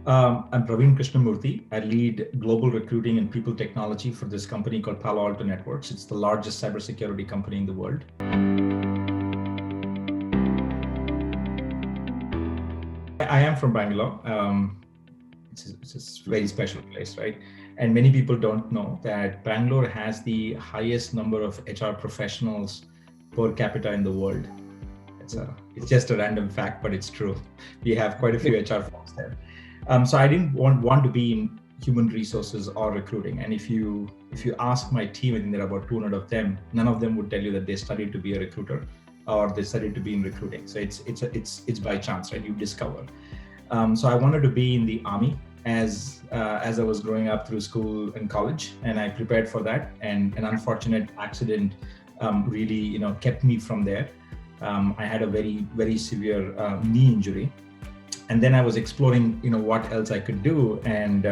I'm Praveen Krishanmurthy. I lead global recruiting and people technology for this company called Palo Alto Networks. It's the largest cybersecurity company in the world. I am from Bangalore. It's a very special place, right? And many people don't know that Bangalore has the highest number of HR professionals per capita in the world. It's just a random fact, but it's true. We have quite a few HR folks there. So I didn't want to be in human resources or recruiting. And if you ask my team, I think there are about 200 of them, none of them would tell you that they studied to be a recruiter or they studied to be in recruiting. So it's by chance, right? You discover. So I wanted to be in the army as I was growing up through school and college, and I prepared for that. And an unfortunate accident really, kept me from there. I had a very, very severe knee injury. And then I was exploring, what else I could do. And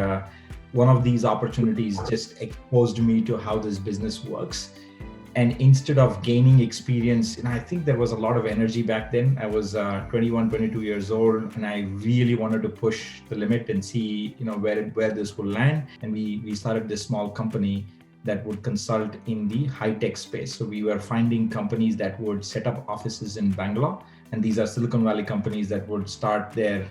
one of these opportunities just exposed me to how this business works. And instead of gaining experience, and I think there was a lot of energy back then. I was 21, 22 years old, and I really wanted to push the limit and see, where this will land. And we started this small company that would consult in the high-tech space. So we were finding companies that would set up offices in Bangalore. And these are Silicon Valley companies that would start their,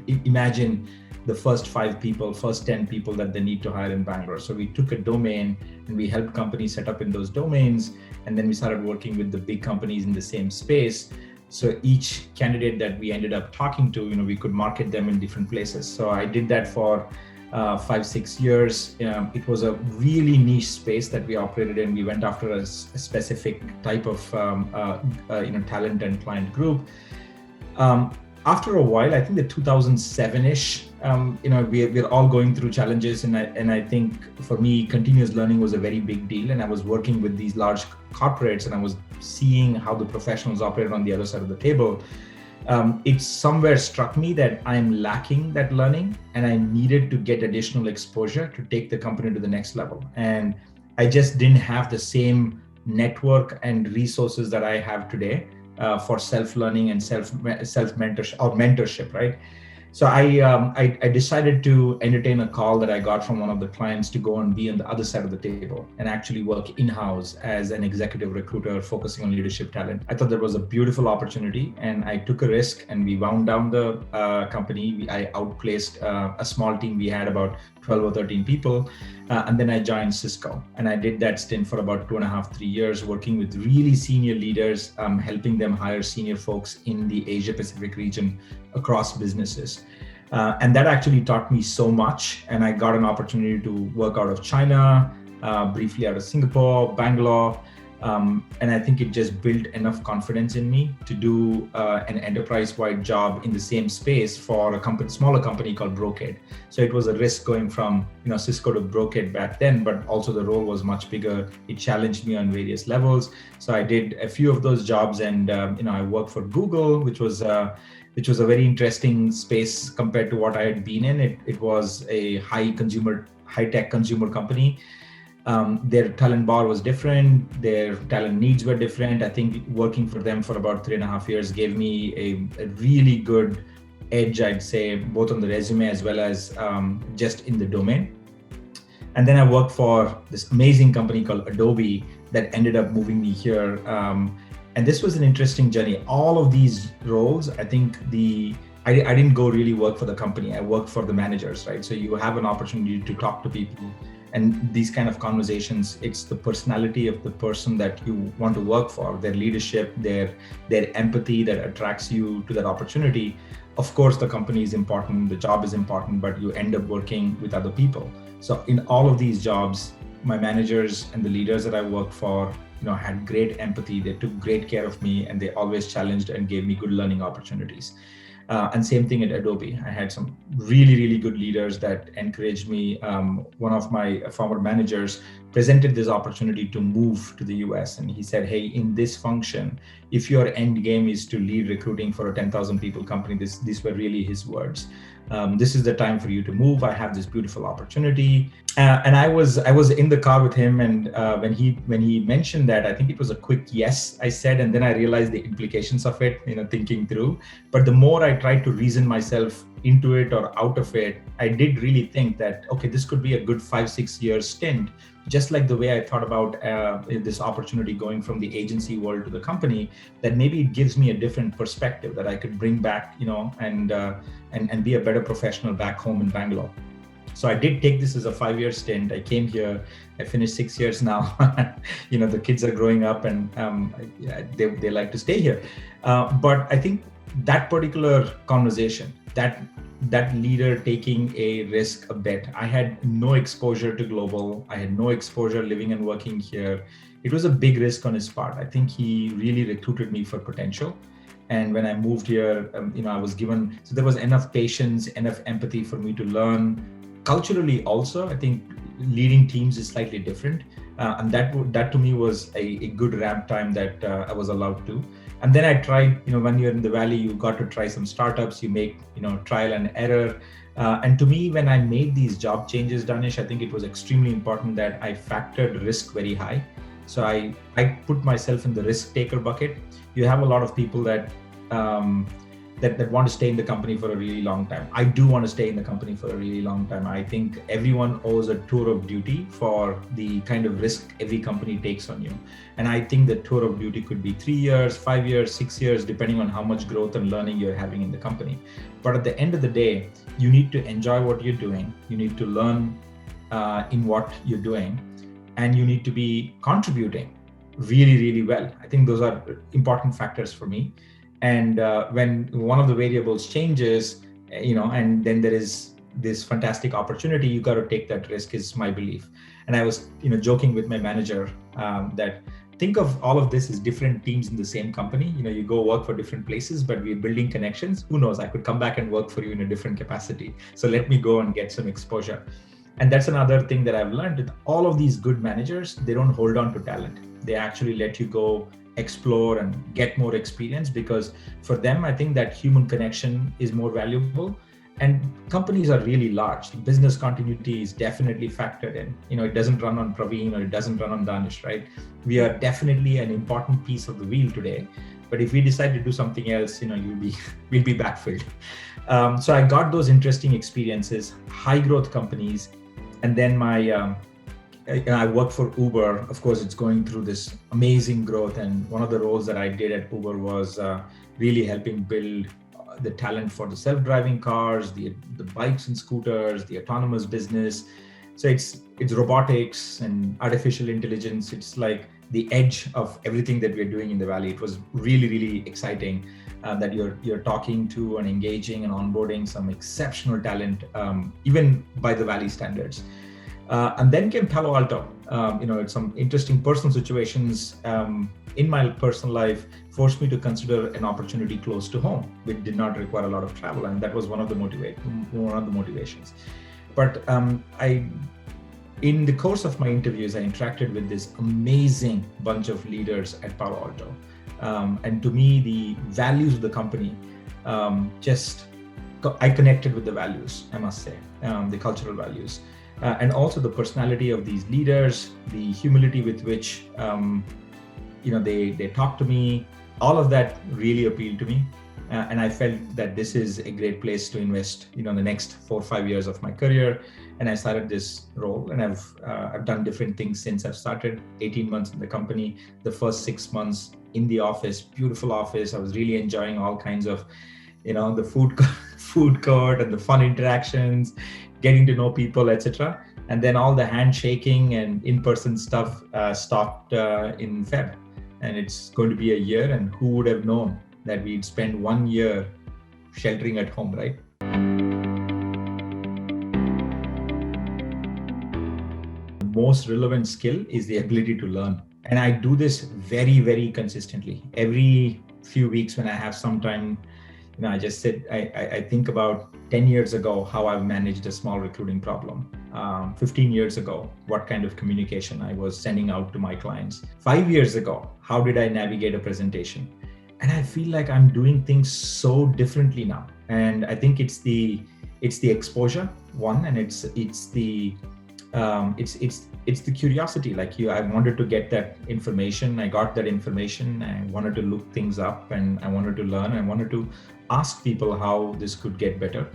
imagine the first 5 people, first 10 people that they need to hire in Bangalore. So we took a domain and we helped companies set up in those domains. And then we started working with the big companies in the same space. So each candidate that we ended up talking to, we could market them in different places. So I did that for 5-6 years. It was a really niche space that we operated in. We went after a specific type of talent and client group. After a while, I think the 2007-ish, we're all going through challenges, and I think for me, continuous learning was a very big deal. And I was working with these large corporates, and I was seeing how the professionals operated on the other side of the table. It somewhere struck me that I'm lacking that learning, and I needed to get additional exposure to take the company to the next level. And I just didn't have the same network and resources that I have today for self-learning and self-mentorship or mentorship, right? So I decided to entertain a call that I got from one of the clients to go and be on the other side of the table and actually work in-house as an executive recruiter focusing on leadership talent. I thought that was a beautiful opportunity, and I took a risk, and we wound down the company. I outplaced a small team. We had about 12 or 13 people. And then I joined Cisco, and I did that stint for about 2.5-3 years, working with really senior leaders, helping them hire senior folks in the Asia Pacific region across businesses. And that actually taught me so much. And I got an opportunity to work out of China, briefly out of Singapore, Bangalore. And I think it just built enough confidence in me to do an enterprise-wide job in the same space for a smaller company called Brocade. So it was a risk going from Cisco to Brocade back then, but also the role was much bigger. It challenged me on various levels. So I did a few of those jobs, and I worked for Google, which was a very interesting space compared to what I had been in. It was a high-tech consumer company. Their talent bar was different. Their talent needs were different. I think working for them for about 3.5 years gave me a really good edge, I'd say, both on the resume as well as just in the domain. And then I worked for this amazing company called Adobe that ended up moving me here. And this was an interesting journey. All of these roles, I think I didn't go really work for the company. I worked for the managers, right? So you have an opportunity to talk to people. And these kind of conversations, it's the personality of the person that you want to work for, their leadership, their empathy that attracts you to that opportunity. Of course, the company is important, the job is important, but you end up working with other people. So in all of these jobs, my managers and the leaders that I worked for, had great empathy. They took great care of me, and they always challenged and gave me good learning opportunities. And same thing at Adobe. I had some really, really good leaders that encouraged me. One of my former managers presented this opportunity to move to the US. And he said, hey, in this function, if your end game is to lead recruiting for a 10,000 people company, these were really his words. This is the time for you to move. I have this beautiful opportunity. And I was in the car with him, and when he mentioned that, I think it was a quick yes, I said, and then I realized the implications of it, thinking through. But the more I tried to reason myself into it or out of it, I did really think that, okay, this could be a good 5-6 year stint, just like the way I thought about this opportunity going from the agency world to the company, that maybe it gives me a different perspective that I could bring back, and be a better professional back home in Bangalore. So I did take this as a 5-year stint. I came here, I finished 6 years now. The kids are growing up and they like to stay here. But I think that particular conversation, that leader taking a risk, a bet. I had no exposure to global. I had no exposure living and working here. It was a big risk on his part. I think he really recruited me for potential. And when I moved here, I was given, so there was enough patience, enough empathy for me to learn. Culturally also, I think leading teams is slightly different. And that to me was a good ramp time that I was allowed to. And then I tried, when you're in the Valley, you got to try some startups, you make, trial and error. And to me, when I made these job changes, Danish, I think it was extremely important that I factored risk very high. So I put myself in the risk taker bucket. You have a lot of people that want to stay in the company for a really long time. I do want to stay in the company for a really long time. I think everyone owes a tour of duty for the kind of risk every company takes on you. And I think the tour of duty could be 3 years, 5 years, 6 years, depending on how much growth and learning you're having in the company. But at the end of the day, you need to enjoy what you're doing. You need to learn in what you're doing, and you need to be contributing really, really well. I think those are important factors for me. And when one of the variables changes, and then there is this fantastic opportunity, you got to take that risk, is my belief. And I was, joking with my manager that think of all of this as different teams in the same company. You go work for different places, but we're building connections. Who knows? I could come back and work for you in a different capacity. So let me go and get some exposure. And that's another thing that I've learned with all of these good managers. They don't hold on to talent. They actually let you go explore and get more experience, because for them, I think that human connection is more valuable. And companies are really large. Business continuity is definitely factored in. It doesn't run on Praveen or it doesn't run on Danish, right? We are definitely an important piece of the wheel today. But if we decide to do something else, we'll be backfilled. So I got those interesting experiences, high growth companies. And then I worked for Uber. Of course, it's going through this amazing growth. And one of the roles that I did at Uber was really helping build the talent for the self-driving cars, the bikes and scooters, the autonomous business. So it's robotics and artificial intelligence. It's like the edge of everything that we're doing in the Valley. It was really, really exciting that you're talking to and engaging and onboarding some exceptional talent, even by the Valley standards. And then came Palo Alto. Some interesting personal situations in my personal life forced me to consider an opportunity close to home, which did not require a lot of travel, and that was one of the motivations. But in the course of my interviews, I interacted with this amazing bunch of leaders at Palo Alto, and to me, the values of the company I connected with the values, I must say, the cultural values. And also the personality of these leaders, the humility with which they talk to me, all of that really appealed to me. And I felt that this is a great place to invest, the next 4 or 5 years of my career. And I started this role, and I've done different things since I've started. 18 months in the company, the first 6 months in the office, beautiful office. I was really enjoying all kinds of, the food court and the fun interactions, getting to know people, etc. And then all the handshaking and in-person stuff stopped in Feb. And it's going to be a year, and who would have known that we'd spend 1 year sheltering at home, right? The most relevant skill is the ability to learn. And I do this very, very consistently. Every few weeks when I have some time, I just sit, I think about 10 years ago, how I've managed a small recruiting problem. 15 years ago, what kind of communication I was sending out to my clients. 5 years ago, how did I navigate a presentation? And I feel like I'm doing things so differently now. And I think it's the exposure, one, and it's the curiosity. Like I wanted to get that information. I got that information. I wanted to look things up, and I wanted to learn. I wanted to ask people how this could get better.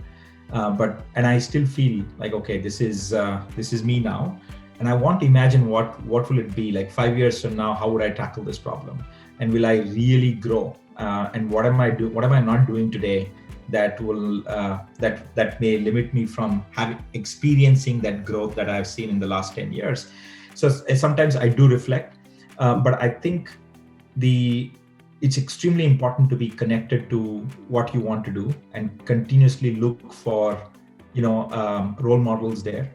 And I still feel like, okay, this is me now, and I want to imagine what will it be like 5 years from now. How would I tackle this problem, and will I really grow? And what am I not doing today that will that may limit me from experiencing that growth that I've seen in the last 10 years. So sometimes I do reflect, but I think it's extremely important to be connected to what you want to do and continuously look for role models there.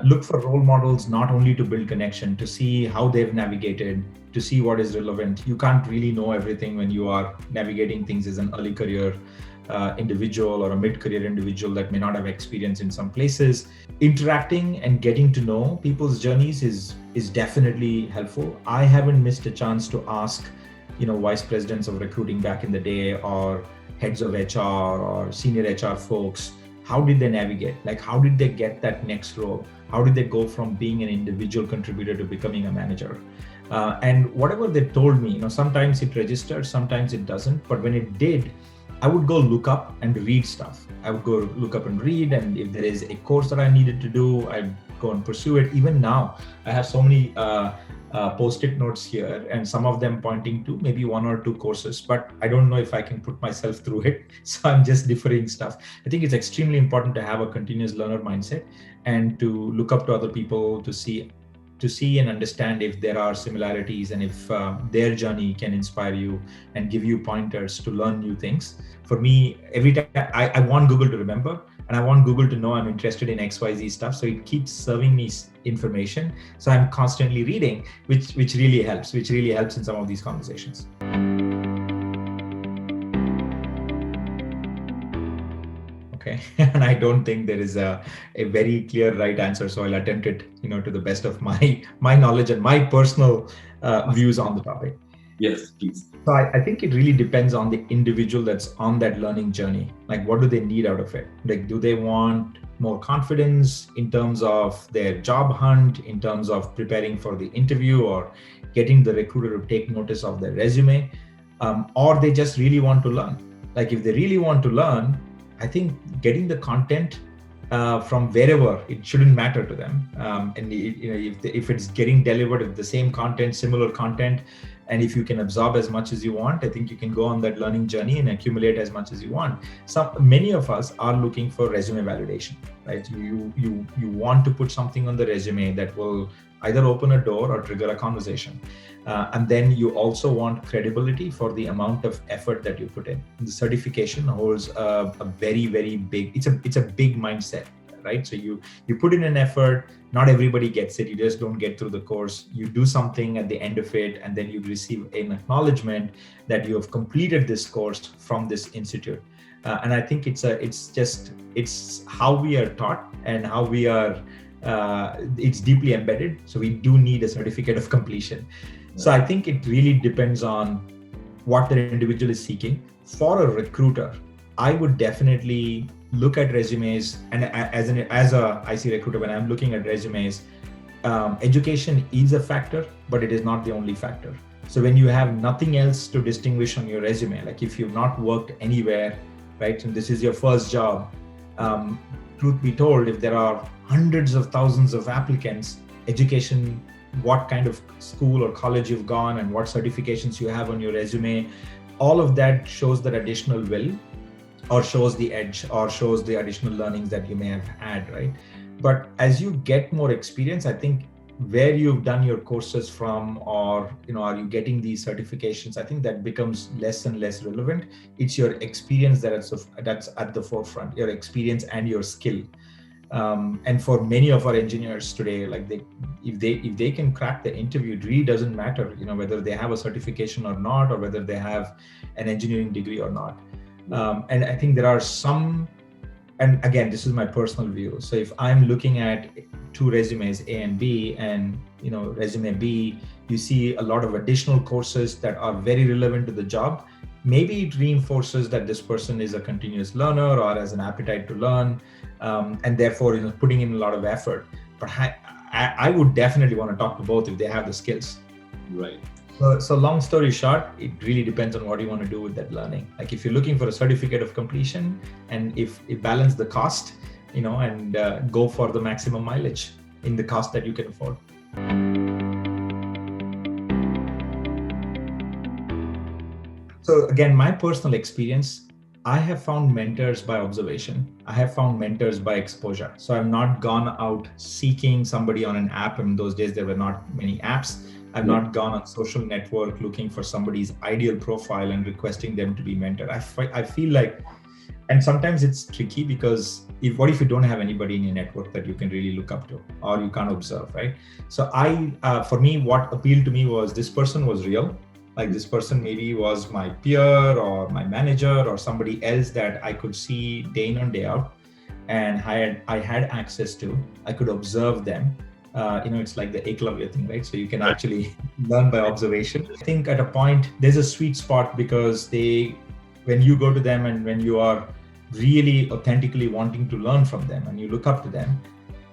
Look for role models not only to build connection, to see how they've navigated, to see what is relevant. You can't really know everything when you are navigating things as an early career individual or a mid-career individual that may not have experience in some places. Interacting and getting to know people's journeys is definitely helpful. I haven't missed a chance to ask vice presidents of recruiting back in the day, or heads of HR or senior HR folks, how did they navigate? Like, how did they get that next role? How did they go from being an individual contributor to becoming a manager? And whatever they told me, sometimes it registered, sometimes it doesn't. But when it did, I would go look up and read stuff. I would go look up and read. And if there is a course that I needed to do, I'd go and pursue it. Even now, I have so many post-it notes here, and some of them pointing to maybe one or two courses, but I don't know if I can put myself through it. So I'm just deferring stuff. I think it's extremely important to have a continuous learner mindset and to look up to other people to see and understand if there are similarities, and if their journey can inspire you and give you pointers to learn new things. For me, every time I want Google to remember, and I want Google to know I'm interested in XYZ stuff. So it keeps serving me information. So I'm constantly reading, which really helps in some of these conversations. Okay. And I don't think there is a very clear right answer. So I'll attempt it, to the best of my knowledge and my personal views on the topic. Yes, please. So I think it really depends on the individual that's on that learning journey. Like, what do they need out of it? Like, do they want more confidence in terms of their job hunt, in terms of preparing for the interview, or getting the recruiter to take notice of their resume? Or they just really want to learn? Like, if they really want to learn, I think getting the content from wherever, it shouldn't matter to them. And if it's getting delivered with the same content, similar content, and if you can absorb as much as you want, I think you can go on that learning journey and accumulate as much as you want. Many of us are looking for resume validation, right? You want to put something on the resume that will either open a door or trigger a conversation. And then you also want credibility for the amount of effort that you put in. The certification holds a very, very big, it's a big mindset, right? So you put in an effort, not everybody gets it. You just don't get through the course. You do something at the end of it, and then you receive an acknowledgement that you have completed this course from this institute. And I think it's how we are taught and how we are, it's deeply embedded. So we do need a certificate of completion. So I think it really depends on what the individual is seeking. For a recruiter, I would definitely look at resumes, and as a IC recruiter, when I'm looking at resumes, education is a factor, but it is not the only factor. So when you have nothing else to distinguish on your resume, like if you've not worked anywhere, right, and this is your first job, truth be told, if there are hundreds of thousands of applicants, education, what kind of school or college you've gone and what certifications you have on your resume, all of that shows that additional will, or shows the edge, or shows the additional learnings that you may have had, right? But as you get more experience, I think where you've done your courses from, or are you getting these certifications, I think that becomes less and less relevant. It's your experience that's at the forefront, your experience and your skill. And for many of our engineers today, like if they can crack the interview, it really doesn't matter, whether they have a certification or not, or whether they have an engineering degree or not. And I think there are some, and again, this is my personal view. So if I'm looking at two resumes, A and B, and resume B, you see a lot of additional courses that are very relevant to the job. Maybe it reinforces that this person is a continuous learner or has an appetite to learn, and therefore putting in a lot of effort. But I would definitely want to talk to both if they have the skills. Right. So long story short, it really depends on what you want to do with that learning. Like if you're looking for a certificate of completion, and if you balance the cost, and go for the maximum mileage in the cost that you can afford. So again, my personal experience, I have found mentors by observation. I have found mentors by exposure. So I've not gone out seeking somebody on an app. In those days, there were not many apps. I've not gone on social network looking for somebody's ideal profile and requesting them to be mentored. I feel like, and sometimes it's tricky because what if you don't have anybody in your network that you can really look up to, or you can't observe, right? So for me, what appealed to me was this person was real. Like this person maybe was my peer or my manager or somebody else that I could see day in and day out, and I had access to. I could observe them. It's like the Eklavya thing, right? So you can actually learn by observation. I think at a point there's a sweet spot because when you go to them and when you are really authentically wanting to learn from them and you look up to them,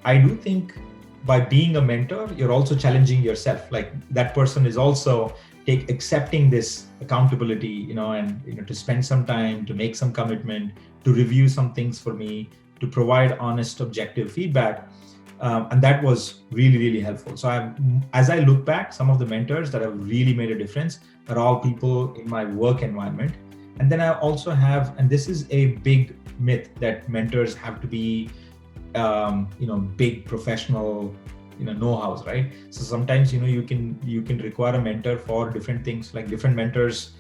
I do think by being a mentor, you're also challenging yourself. Like that person is also accepting this accountability, and to spend some time, to make some commitment, to review some things for me, to provide honest, objective feedback. And that was really, really helpful. So as I look back, some of the mentors that have really made a difference are all people in my work environment. And then I also have, and this is a big myth, that mentors have to be, big professional, know-hows, right? So sometimes, you can require a mentor for different things. Like different mentors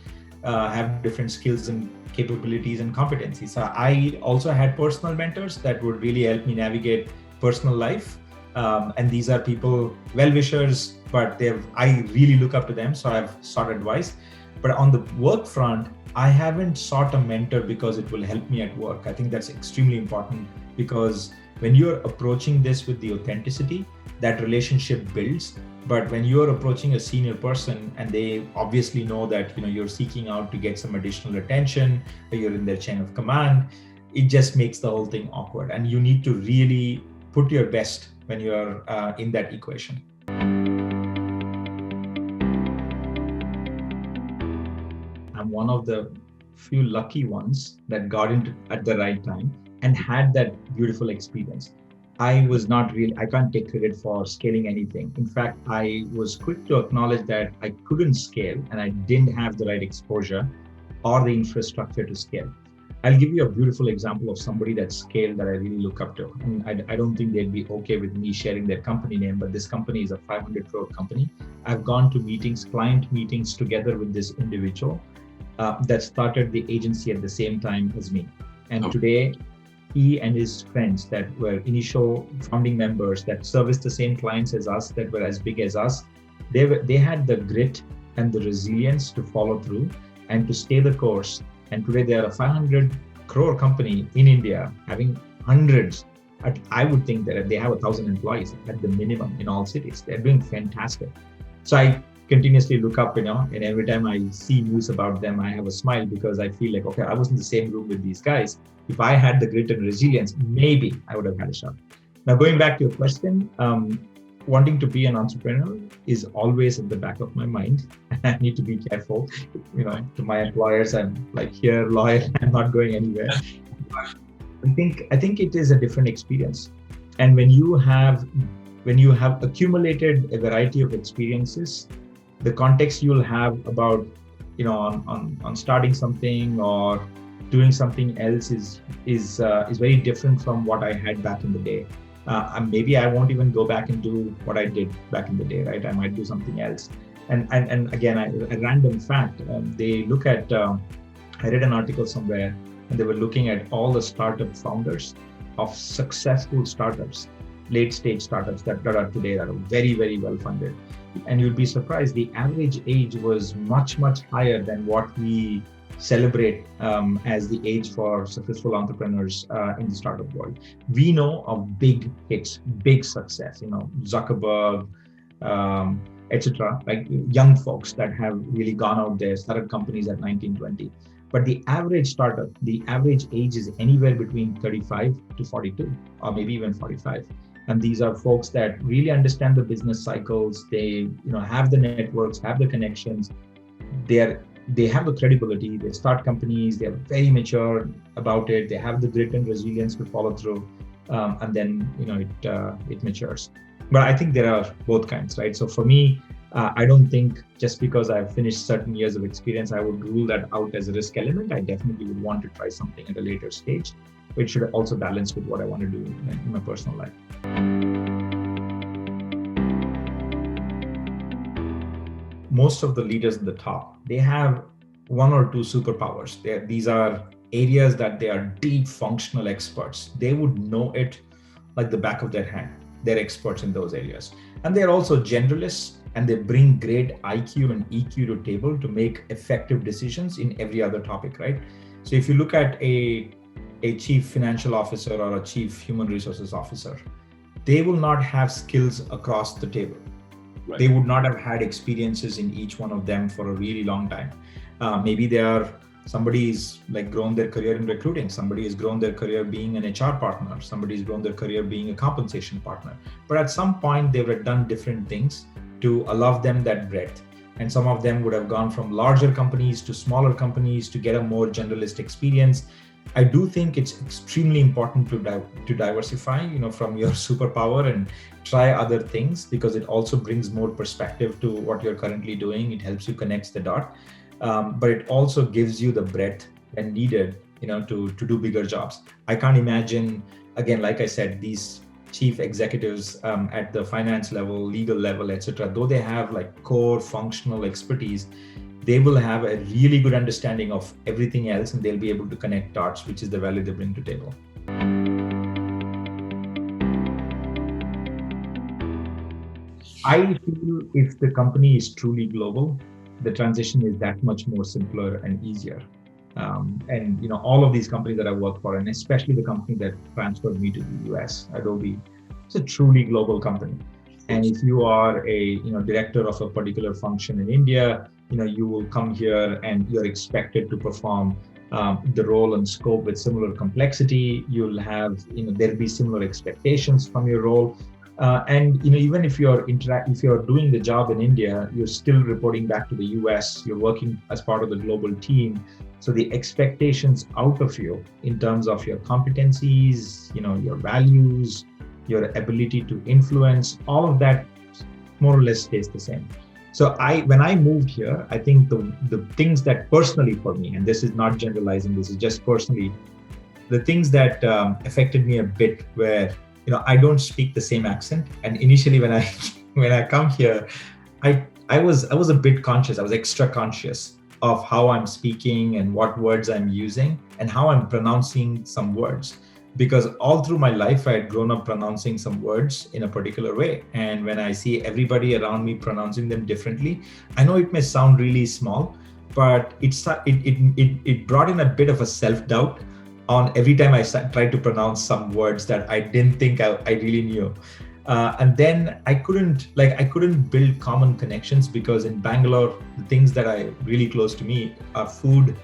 have different skills and capabilities and competencies. So I also had personal mentors that would really help me navigate personal life. And these are people, well-wishers, but I really look up to them. So I've sought advice. But on the work front, I haven't sought a mentor because it will help me at work. I think that's extremely important, because when you're approaching this with the authenticity, that relationship builds. But when you're approaching a senior person and they obviously know that you're seeking out to get some additional attention, or you're in their chain of command, it just makes the whole thing awkward. And you need to really put your best when you're in that equation. I'm one of the few lucky ones that got into at the right time and had that beautiful experience. I can't take credit for scaling anything. In fact, I was quick to acknowledge that I couldn't scale and I didn't have the right exposure or the infrastructure to scale. I'll give you a beautiful example of somebody that scaled that I really look up to. And I don't think they'd be okay with me sharing their company name, but this company is a 500 crore company. I've gone to client meetings together with this individual that started the agency at the same time as me. And today, he and his friends that were initial founding members that serviced the same clients as us, that were as big as us, they had the grit and the resilience to follow through and to stay the course. And today they are a 500 crore company in India, having hundreds. I would think that they have 1,000 employees at the minimum in all cities. They're doing fantastic. So I continuously look up, and every time I see news about them, I have a smile, because I feel like, okay, I was in the same room with these guys. If I had the grit and resilience, maybe I would have had a shot. Now, going back to your question, wanting to be an entrepreneur is always at the back of my mind. I need to be careful, to my employers. I'm like, here, loyal, I'm not going anywhere. I think it is a different experience. And when you have accumulated a variety of experiences, the context you'll have about, on starting something or doing something else is very different from what I had back in the day. Maybe I won't even go back and do what I did back in the day, right? I might do something else. And again, a random fact, they look at, I read an article somewhere, and they were looking at all the startup founders of successful startups, late stage startups that are today, that are very, very well funded. And you'd be surprised, the average age was much, much higher than what we celebrate as the age for successful entrepreneurs in the startup world. We know of big hits, big success, Zuckerberg, etc., like young folks that have really gone out there, started companies at 19, 20. But the average startup, the average age is anywhere between 35 to 42, or maybe even 45. And these are folks that really understand the business cycles. They, have the networks, have the connections. They have the credibility. They start companies. They're very mature about it. They have the grit and resilience to follow through, and then it matures. But I think there are both kinds, right? So for me, I don't think just because I've finished certain years of experience, I would rule that out as a risk element. I definitely would want to try something at a later stage, but it should also balance with what I want to do in my personal life. Most of the leaders at the top, they have one or two superpowers. These are areas that they are deep functional experts. They would know it like the back of their hand. They're experts in those areas. And they're also generalists, and they bring great IQ and EQ to table to make effective decisions in every other topic, right? So if you look at a chief financial officer or a chief human resources officer, they will not have skills across the table. Right. They would not have had experiences in each one of them for a really long time. Maybe somebody's like grown their career in recruiting. Somebody has grown their career being an HR partner. Somebody's grown their career being a compensation partner. But at some point, they would have done different things to allow them that breadth. And some of them would have gone from larger companies to smaller companies to get a more generalist experience. I do think it's extremely important to diversify, from your superpower and try other things, because it also brings more perspective to what you're currently doing. It helps you connect the dot, but it also gives you the breadth and needed, to do bigger jobs. I can't imagine, again, like I said, these chief executives at the finance level, legal level, etc. Though they have like core functional expertise, they will have a really good understanding of everything else, and they'll be able to connect dots, which is the value they bring to the table. I feel if the company is truly global, the transition is that much more simpler and easier. And all of these companies that I work for, and especially the company that transferred me to the US, Adobe, it's a truly global company. And if you are a director of a particular function in India, you will come here and you're expected to perform the role and scope with similar complexity. You'll have, there'll be similar expectations from your role. And even if you're doing the job in India, you're still reporting back to the US. You're working as part of the global team. So the expectations out of you in terms of your competencies, your values, your ability to influence, all of that more or less stays the same. So when I moved here, I think the things that personally for me, and this is not generalizing, this is just personally, the things that affected me a bit were, I don't speak the same accent. And initially when I come here, I was a bit conscious. I was extra conscious of how I'm speaking and what words I'm using and how I'm pronouncing some words. Because all through my life, I had grown up pronouncing some words in a particular way. And when I see everybody around me pronouncing them differently, I know it may sound really small, but it brought in a bit of a self-doubt on every time I tried to pronounce some words that I didn't think I really knew. And then I couldn't build common connections, because in Bangalore, the things that are really close to me are food,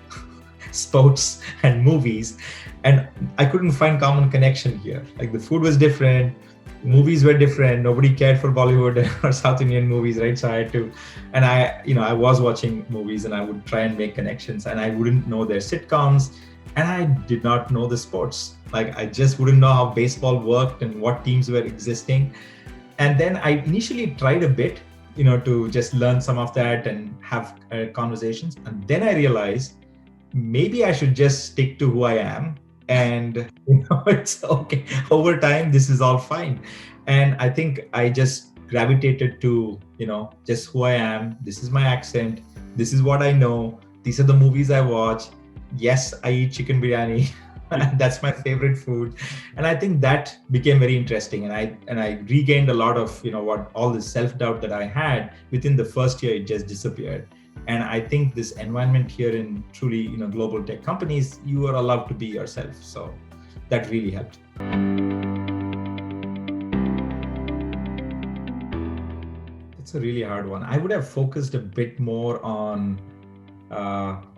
sports, and movies. And I couldn't find common connection here. Like the food was different, movies were different. Nobody cared for Bollywood or South Indian movies, right? So I had to, and I was watching movies and I would try and make connections, and I wouldn't know their sitcoms, and I did not know the sports. Like I just wouldn't know how baseball worked and what teams were existing. And then I initially tried a bit, to just learn some of that and have conversations. And then I realized maybe I should just stick to who I am. And it's okay. Over time, this is all fine. And I think I just gravitated to, just who I am. This is my accent. This is what I know. These are the movies I watch. Yes, I eat chicken biryani. That's my favorite food. And I think that became very interesting. And I regained a lot of, what all the self-doubt that I had within the first year, it just disappeared. And I think this environment here in truly, global tech companies, you are allowed to be yourself. So that really helped. It's a really hard one. I would have focused a bit more on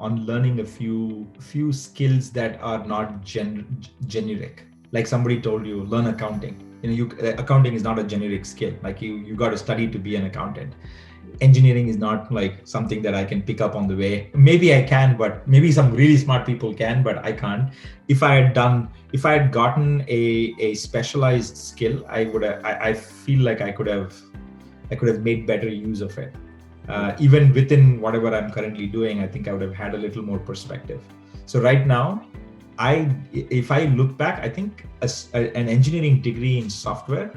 learning a few skills that are not generic. Like somebody told you, learn accounting. accounting is not a generic skill. Like you got to study to be an accountant. Engineering is not like something that I can pick up on the way. Maybe I can, but maybe some really smart people can, but I can't. If I had gotten a specialized skill, I feel like I could have made better use of it. Even within whatever I'm currently doing, I think I would have had a little more perspective. So right now, if I look back, I think an engineering degree in software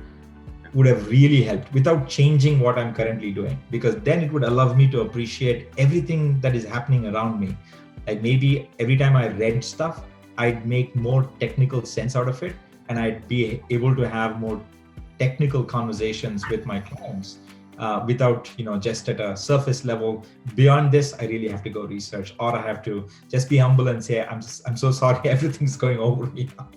would have really helped without changing what I'm currently doing, because then it would allow me to appreciate everything that is happening around me. Like maybe every time I read stuff, I'd make more technical sense out of it, and I'd be able to have more technical conversations with my clients without, just at a surface level. Beyond this, I really have to go research, or I have to just be humble and say, I'm so sorry, everything's going over me now.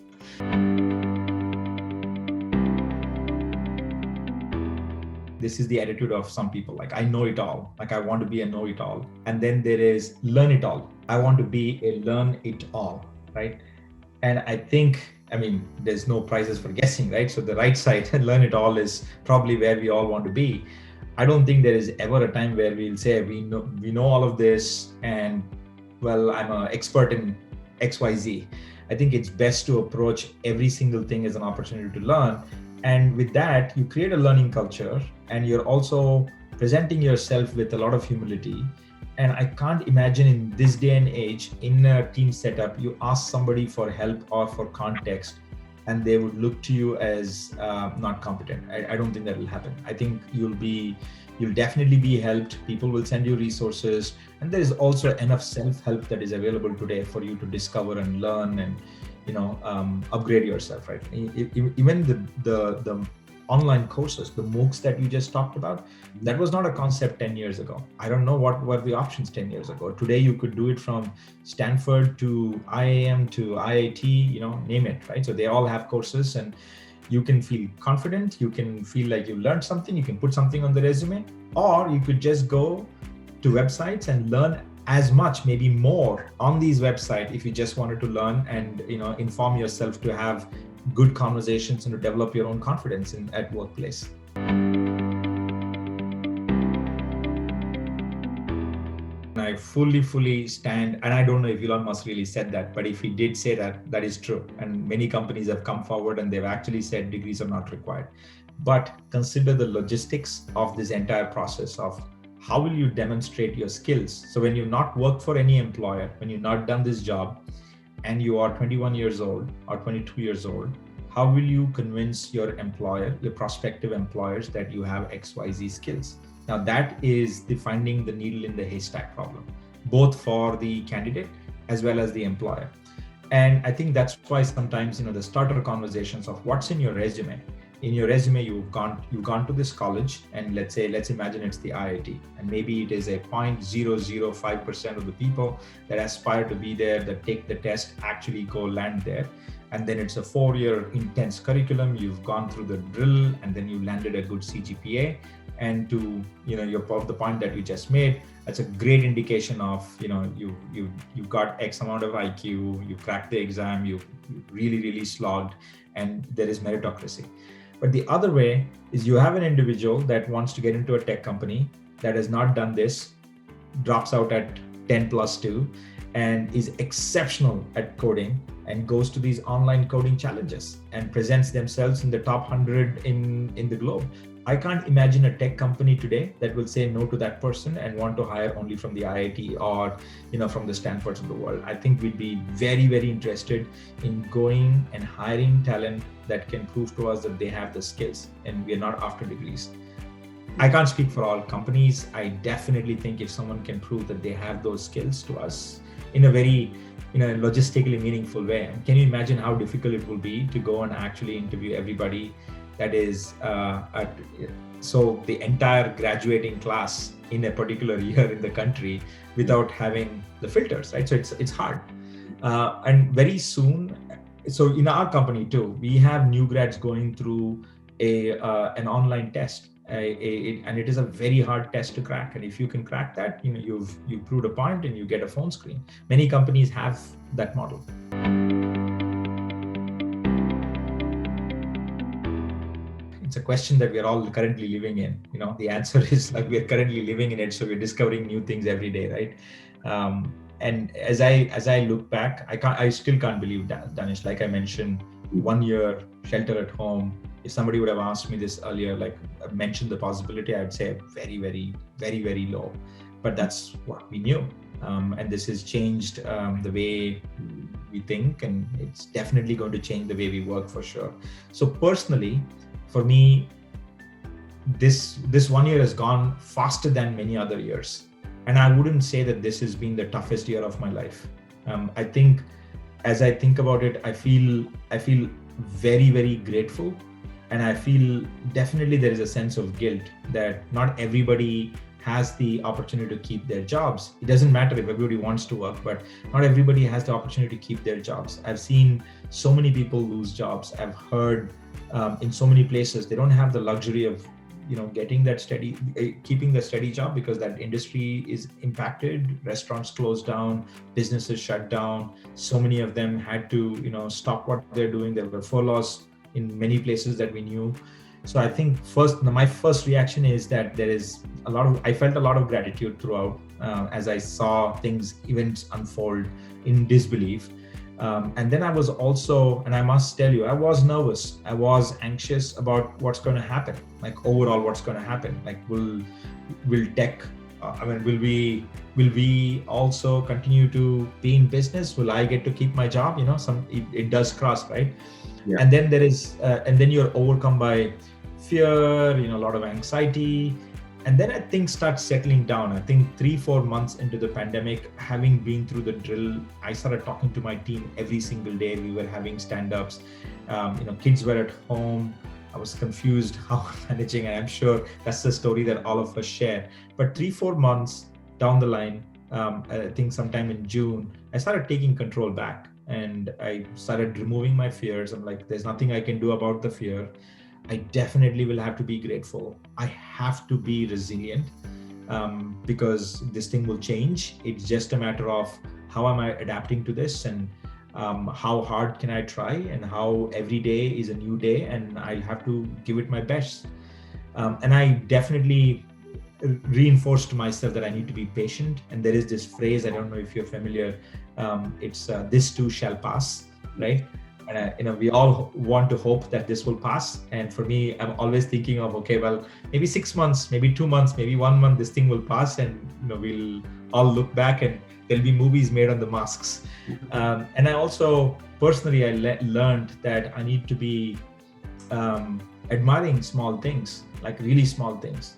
This is the attitude of some people. Like, I know it all. Like, I want to be a know-it-all. And then there is learn it all. I want to be a learn it all, right? And I think, there's no prizes for guessing, right? So the right side, learn it all, is probably where we all want to be. I don't think there is ever a time where we'll say we know all of this, and well, I'm an expert in XYZ. I think it's best to approach every single thing as an opportunity to learn. And with that, you create a learning culture, and you're also presenting yourself with a lot of humility. And I can't imagine in this day and age, in a team setup, you ask somebody for help or for context, and they would look to you as not competent. I don't think that will happen. I think you'll definitely be helped. People will send you resources, and there is also enough self-help that is available today for you to discover and learn and upgrade yourself, right? Even the online courses, the MOOCs that you just talked about, that was not a concept 10 years ago. I don't know what were the options 10 years ago. Today, you could do it from Stanford to IIM to IIT, name it, right? So they all have courses, and you can feel confident. You can feel like you learned something. You can put something on the resume, or you could just go to websites and learn as much, maybe more, on these websites if you just wanted to learn and inform yourself to have good conversations and to develop your own confidence at workplace. I fully stand, and I don't know if Elon Musk really said that, but if he did say that, that is true. And many companies have come forward and they've actually said degrees are not required. But consider the logistics of this entire process of how will you demonstrate your skills? So when you've not worked for any employer, when you've not done this job, and you are 21 years old or 22 years old, how will you convince your employer, your prospective employers, that you have XYZ skills? Now that is the finding the needle in the haystack problem, both for the candidate as well as the employer. And I think that's why sometimes, the starter conversations of what's in your resume. In your resume, you've gone to this college, and let's imagine it's the IIT, and maybe it is a 0.005% of the people that aspire to be there, that take the test, actually go land there. And then it's a 4-year intense curriculum. You've gone through the drill, and then you landed a good CGPA. And to the point that you just made, that's a great indication of you got X amount of IQ, you cracked the exam, you really slogged, and there is meritocracy. But the other way is you have an individual that wants to get into a tech company that has not done this, drops out at 10+2, and is exceptional at coding, and goes to these online coding challenges and presents themselves in the top 100 in the globe. I can't imagine a tech company today that will say no to that person and want to hire only from the IIT or from the Stanfords of the world. I think we'd be very, very interested in going and hiring talent that can prove to us that they have the skills, and we're not after degrees. I can't speak for all companies. I definitely think if someone can prove that they have those skills to us in a very logistically meaningful way, can you imagine how difficult it will be to go and actually interview everybody that is so the entire graduating class in a particular year in the country without having the filters, right? So it's hard. And very soon, so in our company too, we have new grads going through an online test, and it is a very hard test to crack. And if you can crack that, you've proved a point and you get a phone screen. Many companies have that model. it's a question that we are all currently living in. The answer is like we are currently living in it, so we're discovering new things every day, right? And as I look back, I still can't believe that, Danish. Like I mentioned, 1 year shelter at home. If somebody would have asked me this earlier, like mentioned the possibility, I'd say very, very, very, very low. But that's what we knew, and this has changed the way we think, and it's definitely going to change the way we work for sure. So personally, for me, this 1 year has gone faster than many other years, and I wouldn't say that this has been the toughest year of my life. I think, as I think about it, I feel very, very grateful, and I feel definitely there is a sense of guilt that not everybody has the opportunity to keep their jobs. It doesn't matter if everybody wants to work, but not everybody has the opportunity to keep their jobs. I've seen so many people lose jobs. I've heard in so many places they don't have the luxury of getting that keeping the steady job because that industry is impacted. Restaurants closed down, businesses shut down. So many of them had to stop what they're doing. There were furloughs in many places that we knew. So I think my first reaction is that I felt a lot of gratitude throughout as I saw events unfold in disbelief. And then I was also, and I must tell you, I was nervous. I was anxious about what's going to happen, like overall what's going to happen. Like will tech, will we also continue to be in business? Will I get to keep my job? It does cross, right? Yeah. And then and then you're overcome by fear, a lot of anxiety. And then things start settling down. I think 3-4 months into the pandemic, having been through the drill, I started talking to my team every single day. We were having stand-ups. Kids were at home. I was confused how managing, and I'm sure that's the story that all of us share. But 3-4 months down the line, I think sometime in June, I started taking control back, and I started removing my fears. I'm like, there's nothing I can do about the fear. I definitely will have to be grateful. I have to be resilient because this thing will change. It's just a matter of how am I adapting to this, and how hard can I try, and how every day is a new day, and I'll have to give it my best. And I definitely reinforced to myself that I need to be patient. And there is this phrase, I don't know if you're familiar, it's this too shall pass, right? We all want to hope that this will pass. And for me, I'm always thinking of, okay, well, maybe 6 months, maybe 2 months, maybe 1 month, this thing will pass, and we'll all look back and there'll be movies made on the masks. And I also, personally, I learned that I need to be admiring small things, like really small things.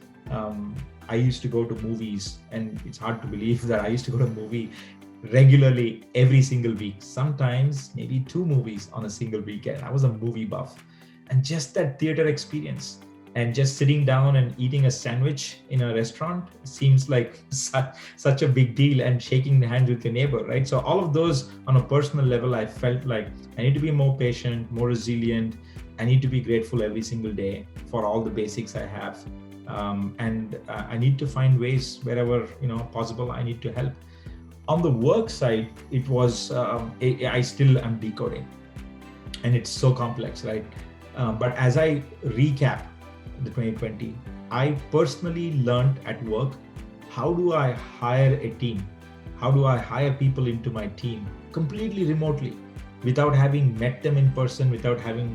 I used to go to movies, and it's hard to believe that I used to go to a movie regularly every single week, sometimes maybe 2 movies on a single weekend. I was a movie buff. And just that theater experience, and just sitting down and eating a sandwich in a restaurant seems like such a big deal, and shaking hands with your neighbor, right? So all of those on a personal level, I felt like I need to be more patient, more resilient. I need to be grateful every single day for all the basics I have. And I need to find ways wherever possible. I need to help. On the work side, it was I still am decoding, and it's so complex, right? But as I recap the 2020, I personally learned at work, how do I hire a team? How do I hire people into my team completely remotely, without having met them in person, without having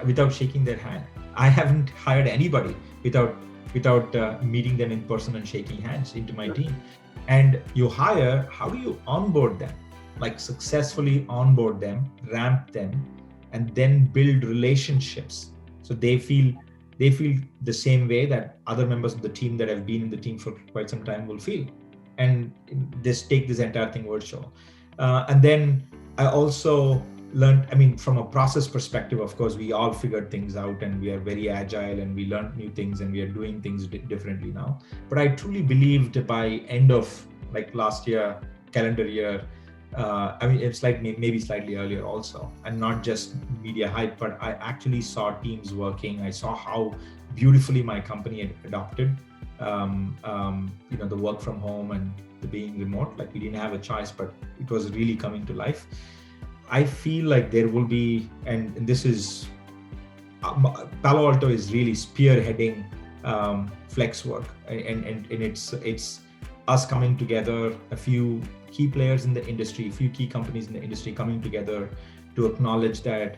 without shaking their hand? I haven't hired anybody without meeting them in person and shaking hands into my team. And you hire, how do you onboard them? Like successfully onboard them, ramp them, and then build relationships so they feel the same way that other members of the team that have been in the team for quite some time will feel. And just take this entire thing virtual. And then I also learned, from a process perspective, of course, we all figured things out, and we are very agile, and we learned new things, and we are doing things differently now. But I truly believed by end of last year, calendar year, it's like maybe slightly earlier also, and not just media hype, but I actually saw teams working. I saw how beautifully my company had adopted the work from home and the being remote. Like, we didn't have a choice, but it was really coming to life. I feel like there will be, and this is Palo Alto is really spearheading flex work, and it's us coming together, a few key players in the industry, a few key companies in the industry coming together to acknowledge that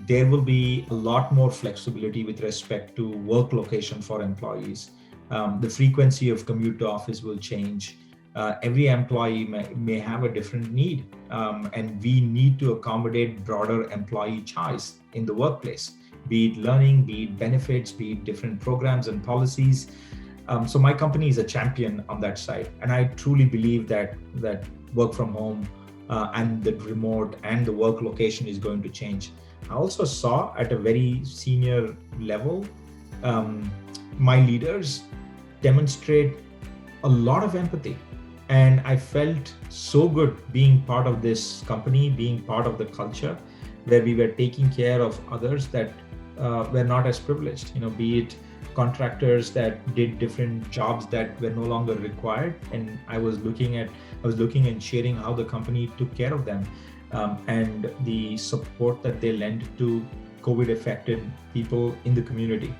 there will be a lot more flexibility with respect to work location for employees. The frequency of commute to office will change. Every employee may have a different need, and we need to accommodate broader employee choice in the workplace, be it learning, be it benefits, be it different programs and policies. So my company is a champion on that side, and I truly believe that work from home and the remote and the work location is going to change. I also saw at a very senior level, my leaders demonstrate a lot of empathy. And I felt so good being part of this company, being part of the culture where we were taking care of others that were not as privileged, be it contractors that did different jobs that were no longer required. And I was looking and sharing how the company took care of them, and the support that they lent to COVID affected people in the community.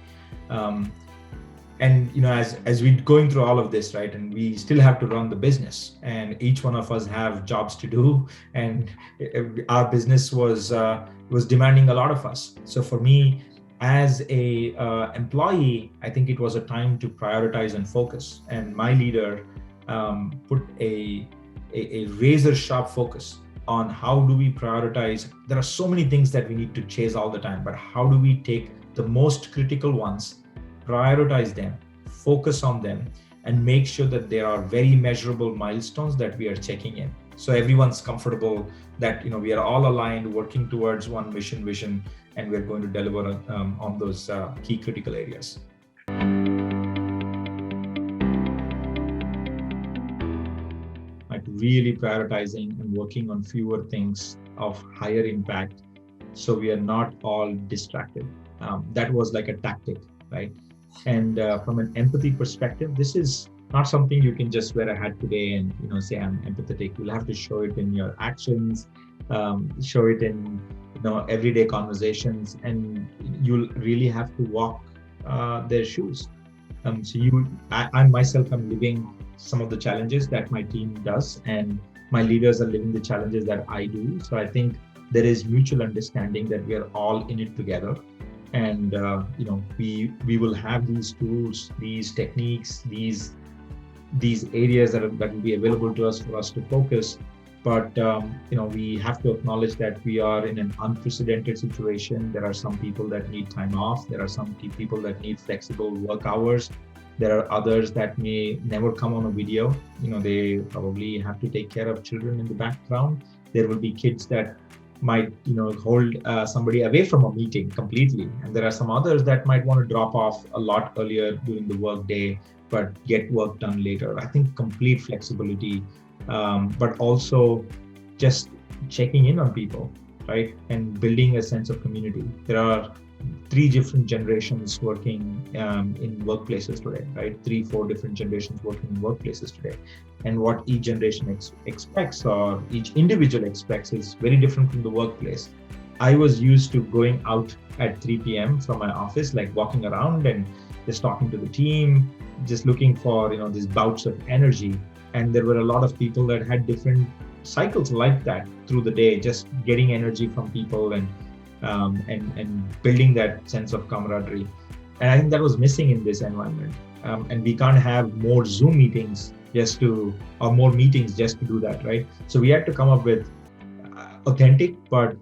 And as we going through all of this, right, and we still have to run the business, and each one of us have jobs to do, and our business was demanding a lot of us. So for me, as a employee, I think it was a time to prioritize and focus. And my leader put a razor sharp focus on how do we prioritize. There are so many things that we need to chase all the time, but how do we take the most critical ones, prioritize them, focus on them, and make sure that there are very measurable milestones that we are checking in. So everyone's comfortable that we are all aligned, working towards one vision, and we're going to deliver on those key critical areas. Like really prioritizing and working on fewer things of higher impact, so we are not all distracted. That was like a tactic, right? And from an empathy perspective, this is not something you can just wear a hat today and say I'm empathetic. You'll have to show it in your actions, show it in everyday conversations, and you'll really have to walk their shoes. I myself am living some of the challenges that my team does, and my leaders are living the challenges that I do. So I think there is mutual understanding that we are all in it together. And we will have these tools, these techniques, these areas that will be available to us for us to focus. But we have to acknowledge that we are in an unprecedented situation. There are some people that need time off. There are some people that need flexible work hours. There are others that may never come on a video. They probably have to take care of children in the background. There will be kids that might hold somebody away from a meeting completely, and there are some others that might want to drop off a lot earlier during the work day but get work done later. I think complete flexibility, but also just checking in on people, right, and building a sense of community. There are 3 different generations working in workplaces today, right? 3-4 different generations working in workplaces today. And what each generation expects, or each individual expects, is very different from the workplace. I was used to going out at 3 p.m. from my office, like walking around and just talking to the team, just looking for, these bouts of energy. And there were a lot of people that had different cycles like that through the day, just getting energy from people and building that sense of camaraderie. And I think that was missing in this environment. And we can't have more Zoom meetings or more meetings just to do that, right? So we had to come up with authentic but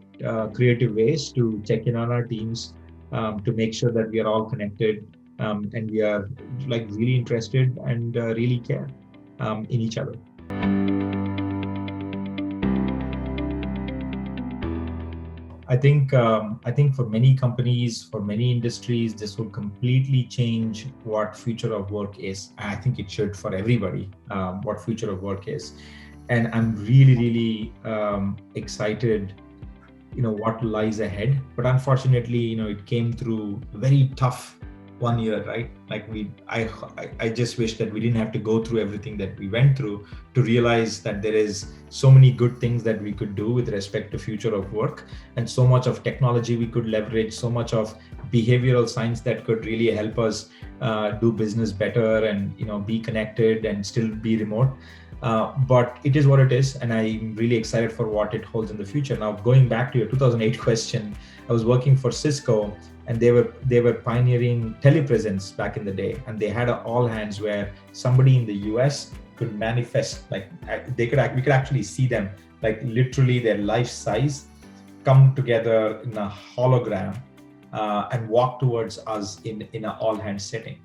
creative ways to check in on our teams, to make sure that we are all connected, and we are like really interested and really care in each other. I think for many companies, for many industries, this will completely change what future of work is. I think it should for everybody, what future of work is. And I'm really, really excited, what lies ahead. But unfortunately, it came through a very tough 1 year, right? Like I just wish that we didn't have to go through everything that we went through to realize that there is so many good things that we could do with respect to future of work, and so much of technology we could leverage, so much of behavioral science that could really help us do business better and be connected and still be remote. But it is what it is, and I'm really excited for what it holds in the future. Now, going back to your 2008 question, I was working for Cisco, and they were pioneering telepresence back in the day, and they had an all hands where somebody in the US could manifest, like we could actually see them, like literally their life size, come together in a hologram and walk towards us in an all hands setting.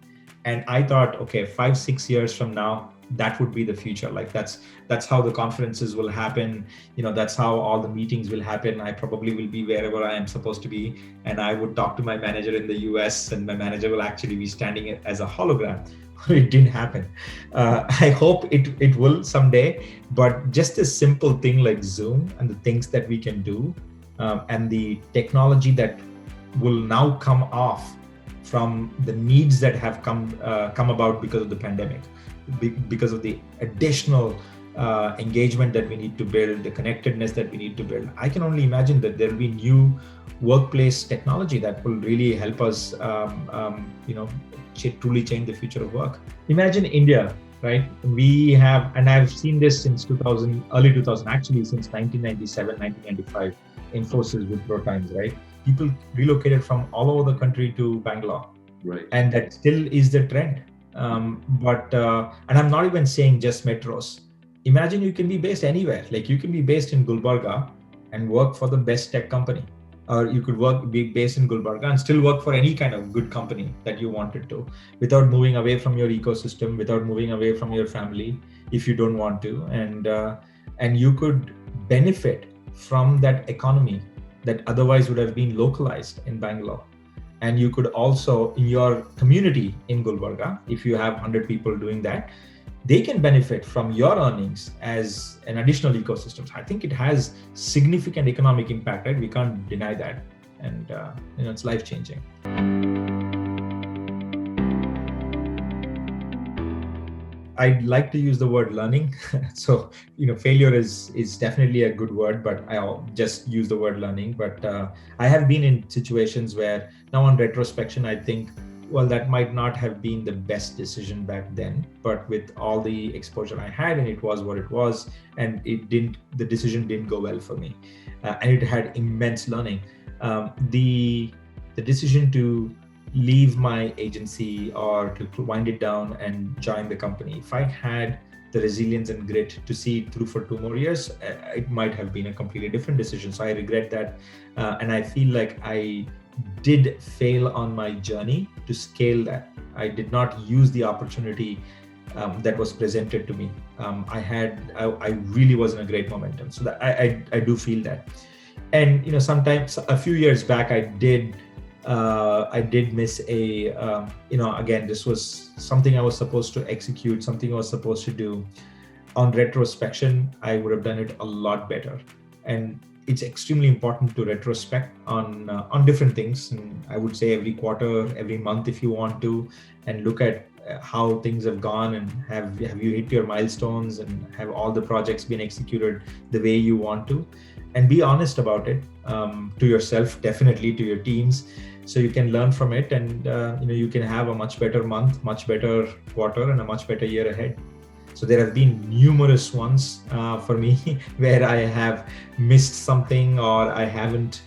And I thought, okay, 5-6 years from now, that would be the future. Like that's how the conferences will happen. That's how all the meetings will happen. I probably will be wherever I am supposed to be, and I would talk to my manager in the US, and my manager will actually be standing as a hologram. It didn't happen. I hope it will someday, but just a simple thing like Zoom and the things that we can do, and the technology that will now come off from the needs that have come about because of the pandemic, because of the additional engagement that we need to build, the connectedness that we need to build. I can only imagine that there will be new workplace technology that will really help us, truly change the future of work. Imagine India, right? We have, and I've seen this since early 2000, actually since 1997, 1995, Infosys with Pro times, right? People relocated from all over the country to Bangalore, right? And that still is the trend. And I'm not even saying just metros. Imagine you can be based anywhere. Like you can be based in Gulbarga and work for the best tech company, or you could be based in Gulbarga and still work for any kind of good company that you wanted to, without moving away from your ecosystem, without moving away from your family if you don't want to, and you could benefit from that economy that otherwise would have been localized in Bangalore. And you could also, in your community in Gulbarga, if you have 100 people doing that, they can benefit from your earnings as an additional ecosystem. I think it has significant economic impact, right? We can't deny that. And it's life-changing. I'd like to use the word learning. So, failure is definitely a good word, but I'll just use the word learning. But I have been in situations where now on retrospection, I think, well, that might not have been the best decision back then, but with all the exposure I had, and it was what it was, and the decision didn't go well for me. And it had immense learning. The decision to leave my agency or to wind it down and join the company, if I had the resilience and grit to see it through for 2 more years, it might have been a completely different decision. So I regret that. And I feel like I did fail on my journey to scale that. I did not use the opportunity that was presented to me. I really was in a great momentum. So that I do feel that. And sometimes a few years back, I did miss again, this was something I was supposed to execute, something I was supposed to do. On retrospection, I would have done it a lot better. And it's extremely important to retrospect on different things. And I would say every quarter, every month, if you want to, and look at how things have gone, and have you hit your milestones, and have all the projects been executed the way you want to, and be honest about it, to yourself, definitely to your teams, so you can learn from it, and you can have a much better month, much better quarter, and a much better year ahead. So there have been numerous ones for me where I have missed something, or I haven't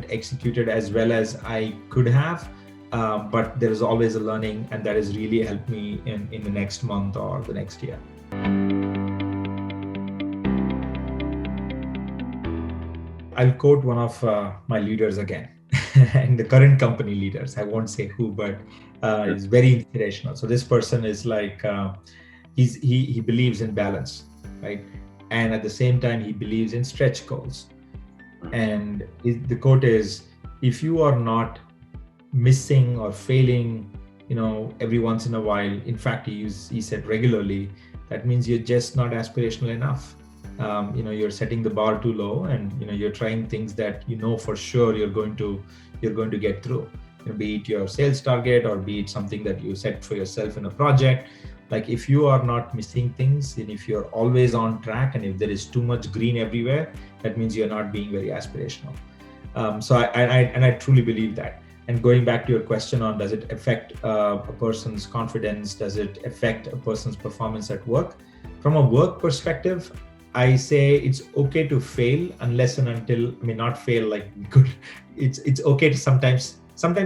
executed as well as I could have. But there is always a learning, and that has really helped me in the next month or the next year. I'll quote one of my leaders again, and the current company leaders. I won't say who, but it's very inspirational. So this person is like, he believes in balance, right? And at the same time, he believes in stretch goals. And the quote is, if you are not missing or failing, every once in a while, in fact, he said regularly, that means you're just not aspirational enough. You're setting the bar too low, and you're trying things that for sure you're going to get through. Be it your sales target, or be it something that you set for yourself in a project. Like if you are not missing things, and if you're always on track, and if there is too much green everywhere, that means you're not being very aspirational. So I truly believe that. And going back to your question on does it affect a person's confidence, does it affect a person's performance at work? From a work perspective, I say it's okay to fail unless and until, I mean, not fail like good. It's okay to sometimes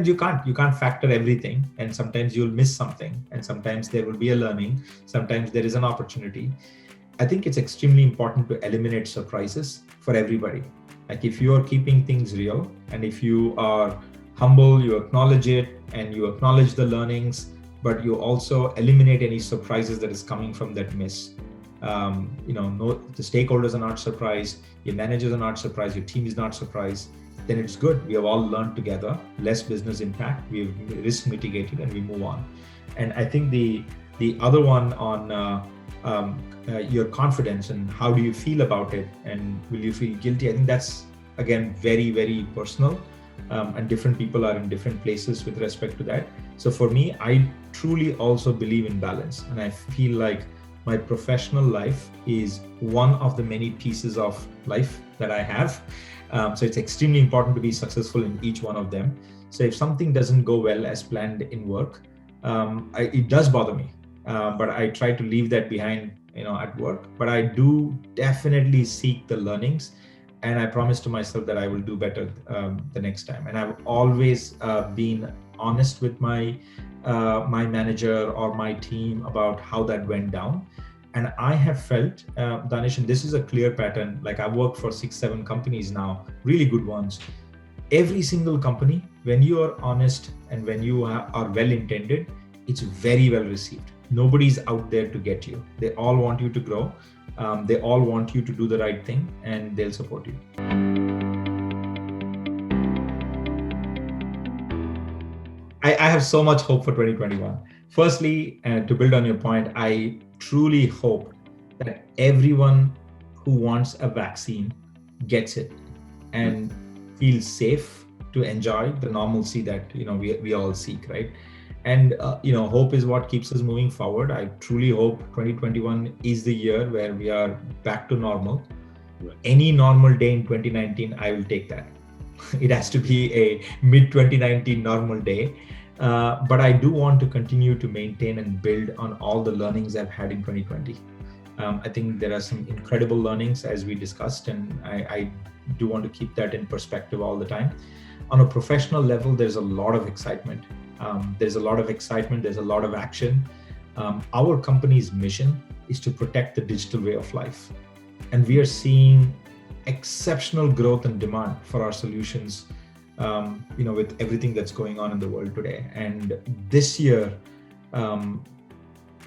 you can't factor everything, and sometimes you'll miss something, and sometimes there will be a learning, sometimes there is an opportunity. I think it's extremely important to eliminate surprises for everybody. Like if you are keeping things real, and if you are humble, you acknowledge it and you acknowledge the learnings, but you also eliminate any surprises that is coming from that miss. No, the stakeholders are not surprised, your managers are not surprised, your team is not surprised, then it's good. We have all learned together, less business impact, we've risk mitigated, and we move on. And I think the other one on your confidence and how do you feel about it, and will you feel guilty? I think that's again very, very personal, and different people are in different places with respect to that. So for me, I truly also believe in balance, and I feel like my professional life is one of the many pieces of life that I have. So it's extremely important to be successful in each one of them. So if something doesn't go well as planned in work, it does bother me, but I try to leave that behind, at work. But I do definitely seek the learnings, and I promise to myself that I will do better the next time. And I've always been honest with my manager or my team about how that went down. And I have felt, Danish, and this is a clear pattern, like I've worked for 6-7 companies now, really good ones. Every single company, when you are honest and when you are well-intended, it's very well received. Nobody's out there to get you. They all want you to grow. They all want you to do the right thing, and they'll support you. I have so much hope for 2021. Firstly, to build on your point, I truly hope that everyone who wants a vaccine gets it and feels safe to enjoy the normalcy that we all seek, right? And hope is what keeps us moving forward. I truly hope 2021 is the year where we are back to normal. Right. Any normal day in 2019, I will take that. It has to be a mid 2019 normal day. But I do want to continue to maintain and build on all the learnings I've had in 2020. I think there are some incredible learnings, as we discussed, and I do want to keep that in perspective all the time. On a professional level, there's a lot of excitement. There's a lot of action. Our company's mission is to protect the digital way of life. And we are seeing exceptional growth and demand for our solutions, with everything that's going on in the world today. And this year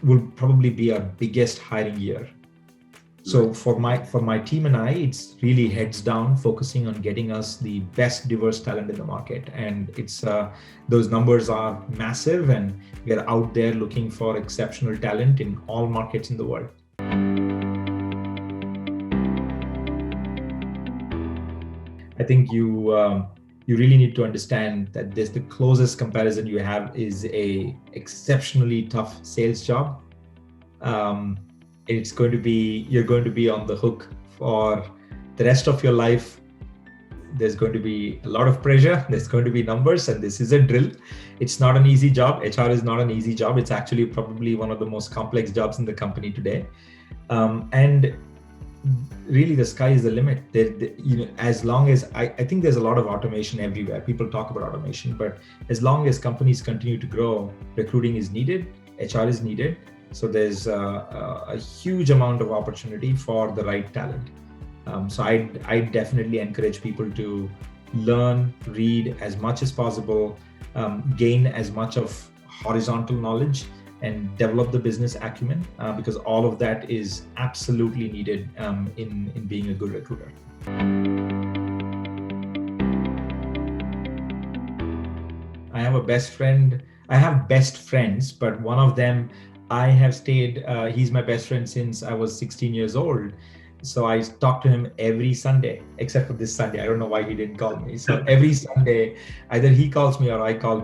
will probably be our biggest hiring year. So for my team and I, it's really heads down, focusing on getting us the best diverse talent in the market. And it's those numbers are massive, and we are out there looking for exceptional talent in all markets in the world. I think you really need to understand that the closest comparison you have is a exceptionally tough sales job. You're going to be on the hook for the rest of your life. There's going to be a lot of pressure. There's going to be numbers, and this is a drill. It's not an easy job. HR is not an easy job. It's actually probably one of the most complex jobs in the company today. And really, the sky is the limit. As long as I think there's a lot of automation everywhere. People talk about automation, but as long as companies continue to grow, recruiting is needed, HR is needed. So there's a huge amount of opportunity for the right talent. So I definitely encourage people to learn, read as much as possible, gain as much of horizontal knowledge, and develop the business acumen, because all of that is absolutely needed in being a good recruiter. I have a best friend. I have best friends, but one of them I have stayed, he's my best friend since I was 16 years old. So I talk to him every Sunday, except for this Sunday. I don't know why he didn't call me. So every Sunday, either he calls me or I call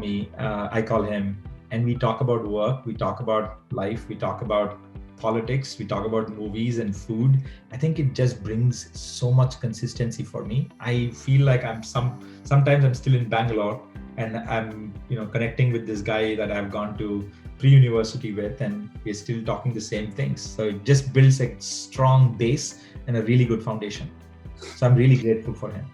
him, and we talk about work, we talk about life, we talk about politics, we talk about movies and food. I think it just brings so much consistency for me. I feel like sometimes I'm still in Bangalore, and I'm connecting with this guy that I've gone to pre-university with, and we're still talking the same things. So it just builds a strong base and a really good foundation. So I'm really grateful for him.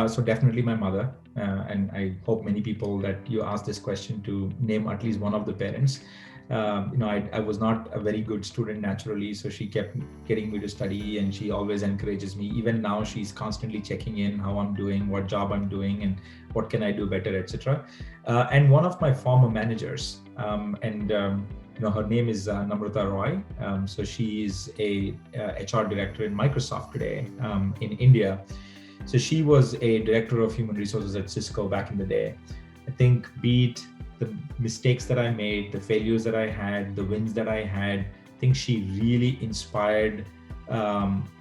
So definitely my mother, and I hope many people that you ask this question to name at least one of the parents. I was not a very good student naturally, so she kept getting me to study, and she always encourages me. Even now, she's constantly checking in how I'm doing, what job I'm doing, and what can I do better, etc. And one of my former managers, her name is Namrata Roy. So she is a HR director in Microsoft today in India. So she was a director of human resources at Cisco back in the day. I think be it the mistakes that I made, the failures that I had, the wins that I had, I think she really inspired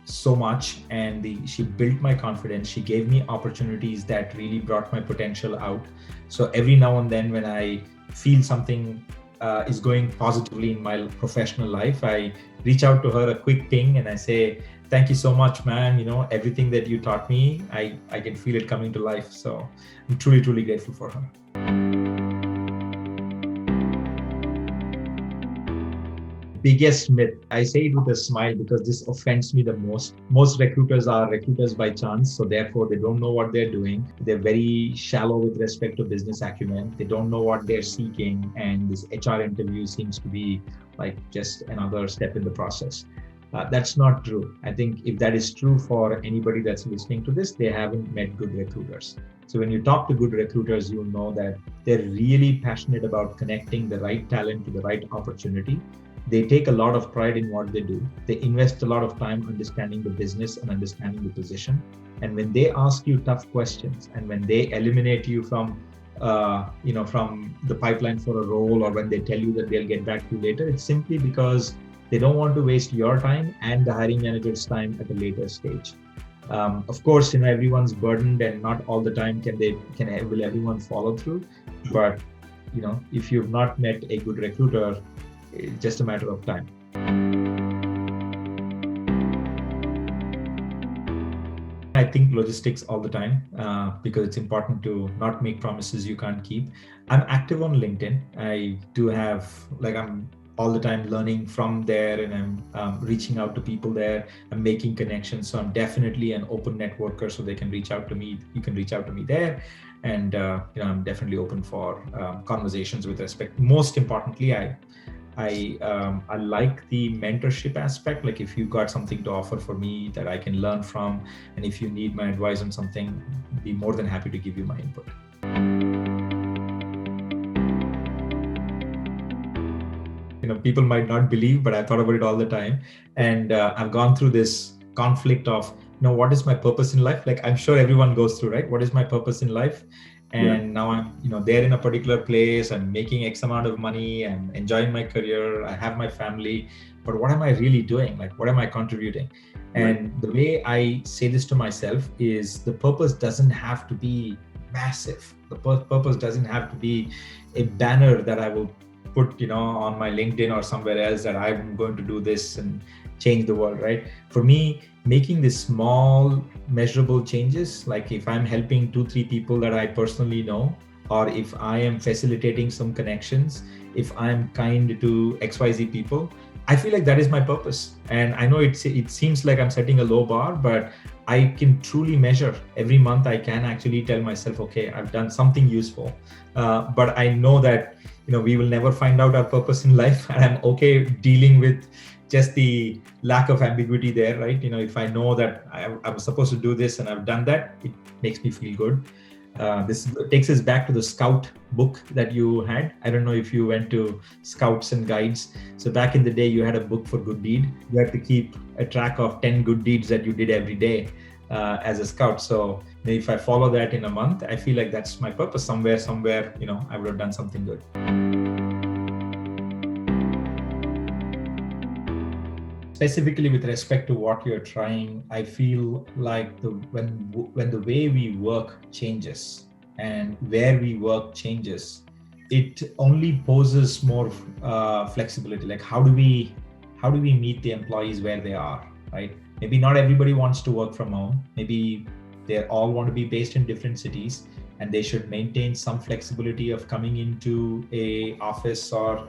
so much, and she built my confidence. She gave me opportunities that really brought my potential out. So every now and then when I feel something is going positively in my professional life, I reach out to her, a quick ping, and I say, thank you so much, man. Everything that you taught me, I can feel it coming to life. So I'm truly, truly grateful for her. Biggest myth, I say it with a smile because this offends me the most. Most recruiters are recruiters by chance, so therefore they don't know what they're doing. They're very shallow with respect to business acumen. They don't know what they're seeking, and this HR interview seems to be like just another step in the process. That's not true. I think if that is true for anybody that's listening to this, they haven't met good recruiters. So when you talk to good recruiters, you'll know that they're really passionate about connecting the right talent to the right opportunity. They take a lot of pride in what they do. They invest a lot of time understanding the business and understanding the position. And when they ask you tough questions, and when they eliminate you from the pipeline for a role, or when they tell you that they'll get back to you later, it's simply because they don't want to waste your time and the hiring manager's time at a later stage. Of course, everyone's burdened, and not all the time will everyone follow through. But if you've not met a good recruiter, it's just a matter of time. I think logistics all the time because it's important to not make promises you can't keep. I'm active on LinkedIn. I do have, I'm all the time learning from there, and I'm reaching out to people there. I'm making connections. So I'm definitely an open networker, so they can reach out to me. You can reach out to me there. And I'm definitely open for conversations with respect. Most importantly, I like the mentorship aspect. Like if you got something to offer for me that I can learn from, and if you need my advice on something, I'd be more than happy to give you my input. People might not believe, but I thought about it all the time. And I've gone through this conflict of, what is my purpose in life? Like I'm sure everyone goes through, right? What is my purpose in life? And now I'm, there in a particular place, I'm making X amount of money, I'm enjoying my career, I have my family, but what am I really doing? Like, what am I contributing? And the way I say this to myself is the purpose doesn't have to be massive. The purpose doesn't have to be a banner that I will put, on my LinkedIn or somewhere else, that I'm going to do this and change the world, right? For me, making these small measurable changes, like if I'm helping 2-3 people that I personally know, or if I am facilitating some connections, if I'm kind to XYZ people, I feel like that is my purpose. And I know it seems like I'm setting a low bar, but I can truly measure. Every month I can actually tell myself, okay, I've done something useful. But I know that we will never find out our purpose in life, and I'm okay dealing with just the lack of ambiguity there, right? If I know that I was supposed to do this and I've done that, it makes me feel good. This takes us back to the Scout book that you had. I don't know if you went to Scouts and Guides. So back in the day, you had a book for good deed. You had to keep a track of 10 good deeds that you did every day as a Scout. So if I follow that in a month, I feel like that's my purpose. Somewhere, I would have done something good. Specifically with respect to what you're trying, I feel like when the way we work changes and where we work changes, it only poses more flexibility. Like how do we meet the employees where they are? right? Maybe not everybody wants to work from home. Maybe they all want to be based in different cities, and they should maintain some flexibility of coming into a office or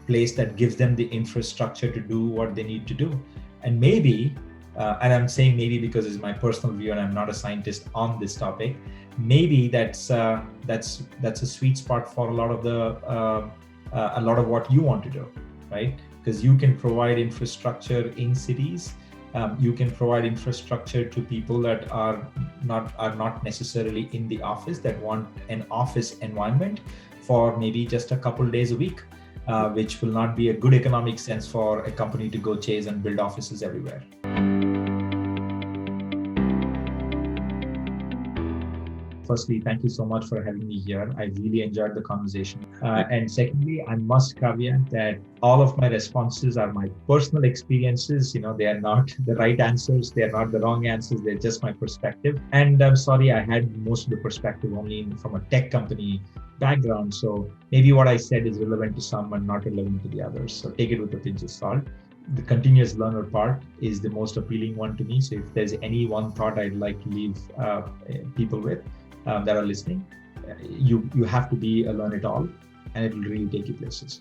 place that gives them the infrastructure to do what they need to do. And maybe, and I'm saying maybe because it's my personal view and I'm not a scientist on this topic, maybe that's a sweet spot for a lot of what you want to do, right? Because you can provide infrastructure in cities. You can provide infrastructure to people that are not necessarily in the office, that want an office environment for maybe just a couple days a week, which will not be a good economic sense for a company to go chase and build offices everywhere. Firstly, thank you so much for having me here. I really enjoyed the conversation. And secondly, I must caveat that all of my responses are my personal experiences. They are not the right answers. They are not the wrong answers. They're just my perspective. And I'm sorry, I had most of the perspective only from a tech company background. So maybe what I said is relevant to some and not relevant to the others. So take it with a pinch of salt. The continuous learner part is the most appealing one to me. So if there's any one thought I'd like to leave people with, that are listening, you have to be a learn it all, and it will really take you places.